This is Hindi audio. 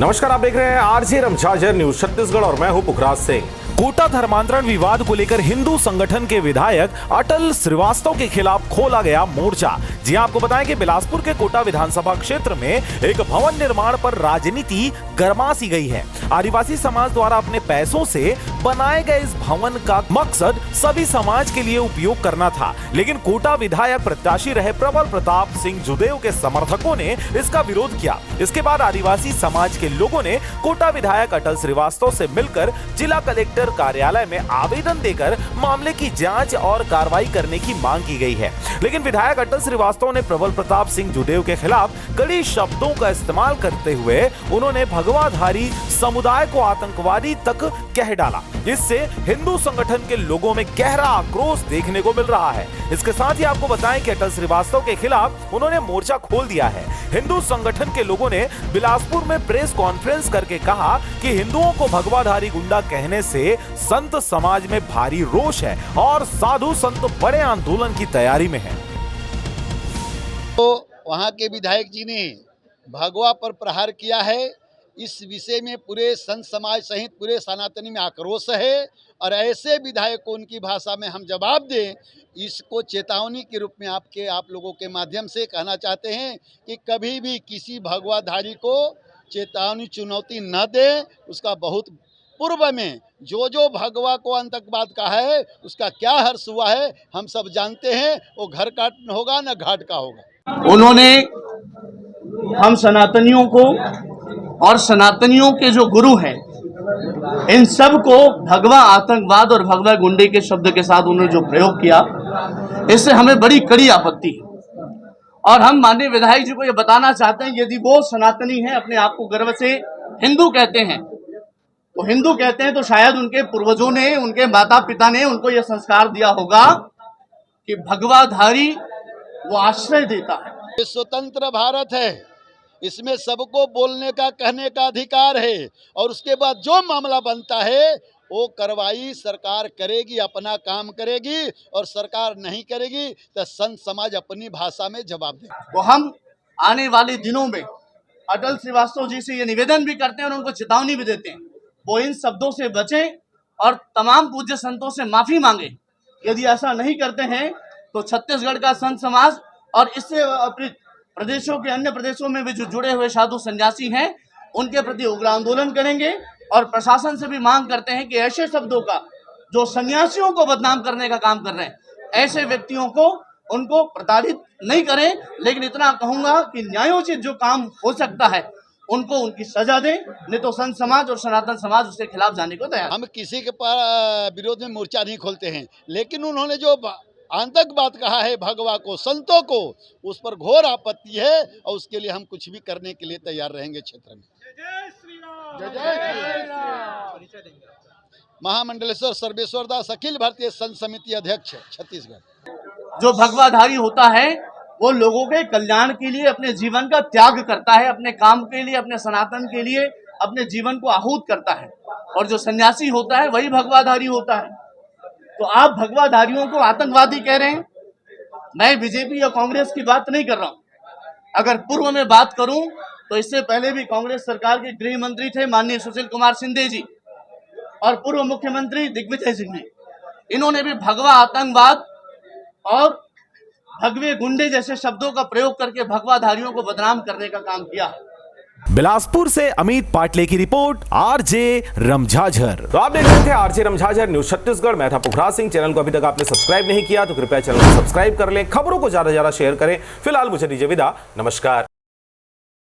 नमस्कार, आप देख रहे हैं आरजे रमझाझर न्यूज छत्तीसगढ़ और मैं हूं पुखराज सिंह। कोटा धर्मांतरण विवाद को लेकर हिंदू संगठन के विधायक अटल श्रीवास्तव के खिलाफ खोला गया मोर्चा। जी आपको बताएं कि बिलासपुर के कोटा विधानसभा क्षेत्र में एक भवन निर्माण पर राजनीति गरमा सी गई है। आदिवासी समाज द्वारा अपने पैसों से बनाए गए इस भवन का मकसद सभी समाज के लिए उपयोग करना था, लेकिन कोटा विधायक प्रत्याशी रहे प्रबल प्रताप सिंह जुदेव के समर्थकों ने इसका विरोध किया। इसके बाद आदिवासी समाज के लोगों ने कोटा विधायक अटल श्रीवास्तव से मिलकर जिला कलेक्टर कार्यालय में आवेदन देकर मामले की जांच और कार्रवाई करने की मांग की गई है। लेकिन विधायक अटल श्रीवास्तव ने प्रबल प्रताप सिंह जुदेव के खिलाफ कड़ी शब्दों का इस्तेमाल करते हुए उन्होंने भगवाधारी समुदाय को आतंकवादी तक कह डाला। इससे हिंदू संगठन के लोगों में गहरा आक्रोश देखने को मिल रहा है। इसके साथ ही आपको बताएं कि अटल श्रीवास्तव के खिलाफ उन्होंने मोर्चा खोल दिया है। हिंदू संगठन के लोगों ने बिलासपुर में प्रेस कॉन्फ्रेंस करके कहा कि हिंदुओं को भगवाधारी गुंडा कहने से संत समाज में भारी रोष है और साधु संत बड़े आंदोलन की तैयारी में है। तो वहां के विधायक जी ने भगवा पर प्रहार किया है। इस विषय में पूरे संत समाज सहित पूरे सनातनी में आक्रोश है और ऐसे विधायक को उनकी भाषा में हम जवाब दें, इसको चेतावनी के रूप में आप लोगों के माध्यम से कहना चाहते हैं कि कभी भी किसी भगवाधारी को चेतावनी चुनौती न दें। उसका बहुत पूर्व में जो भगवा को आतंकवाद का है उसका क्या हर्ष हुआ है हम सब जानते हैं। वो घर का होगा न घाट का होगा। उन्होंने हम सनातनियों को और सनातनियों के जो गुरु हैं इन सब को भगवा आतंकवाद और भगवा गुंडे के शब्द के साथ उन्होंने जो प्रयोग किया, इससे हमें बड़ी कड़ी आपत्ति है। और हम माननीय विधायक जी को ये बताना चाहते हैं, यदि वो सनातनी हैं, अपने आप को गर्व से हिंदू कहते हैं, तो हिंदू कहते हैं तो शायद उनके पूर्वजों ने, उनके माता पिता ने उनको यह संस्कार दिया होगा कि भगवाधारी वो आश्रय देता है। ये स्वतंत्र भारत है, इसमें सबको बोलने का कहने का अधिकार है और उसके बाद जो मामला बनता है वो कार्रवाई सरकार करेगी, अपना काम करेगी और सरकार नहीं करेगी तो संत समाज अपनी भाषा में जवाब देगा। तो हम आने वाले दिनों में अटल श्रीवास्तव जी से ये निवेदन भी करते हैं और उनको चेतावनी भी देते हैं, वो इन शब्दों से बचें और तमाम पूज्य संतों से माफी मांगे। यदि ऐसा नहीं करते हैं तो छत्तीसगढ़ का संत समाज और इससे प्रदेशों के अन्य प्रदेशों में भी जो जुड़े हुए साधु सन्यासी हैं उनके प्रति उग्र आंदोलन करेंगे और प्रशासन से भी मांग करते हैं कि ऐसे शब्दों का जो सन्यासियों को बदनाम करने का काम कर रहे हैं, ऐसे व्यक्तियों को उनको प्रताड़ित नहीं करें। लेकिन इतना कहूंगा कि न्यायोचित जो काम हो सकता है उनको उनकी सजा दें, नहीं तो संत समाज और सनातन समाज उसके खिलाफ जाने को तैयार। हम किसी के विरोध में मोर्चा नहीं खोलते हैं, लेकिन उन्होंने जो आतंकवाद कहा है भगवा को, संतों को, उस पर घोर आपत्ति है और उसके लिए हम कुछ भी करने के लिए तैयार रहेंगे। क्षेत्र में महामंडलेश्वर सर्वेश्वर दास, अखिल भारतीय संत समिति अध्यक्ष छत्तीसगढ़। जो भगवाधारी होता है वो लोगों के कल्याण के लिए अपने जीवन का त्याग करता है, अपने काम के लिए, अपने सनातन के लिए अपने जीवन को आहूत करता है। और जो सन्यासी होता है वही भगवाधारी होता है। तो आप भगवाधारियों को आतंकवादी कह रहे हैं। मैं बीजेपी या कांग्रेस की बात नहीं कर रहा हूं। अगर पूर्व में बात करूं तो इससे पहले भी कांग्रेस सरकार के गृह मंत्री थे माननीय सुशील कुमार शिंदे जी और पूर्व मुख्यमंत्री दिग्विजय सिंह ने, इन्होंने भी भगवा आतंकवाद और भगवे गुंडे जैसे शब्दों का प्रयोग करके भगवाधारियों को बदनाम करने का काम किया है। बिलासपुर से अमित पाटले की रिपोर्ट, आरजे रमझाझर। तो आप देख रहे थे आरजे रमझाझर न्यूज छत्तीसगढ़। मैं था पुखराज सिंह। चैनल को अभी तक आपने सब्सक्राइब नहीं किया तो कृपया चैनल को सब्सक्राइब कर लें, खबरों को ज्यादा से ज्यादा शेयर करें। फिलहाल मुझे दीजिए विदा, नमस्कार।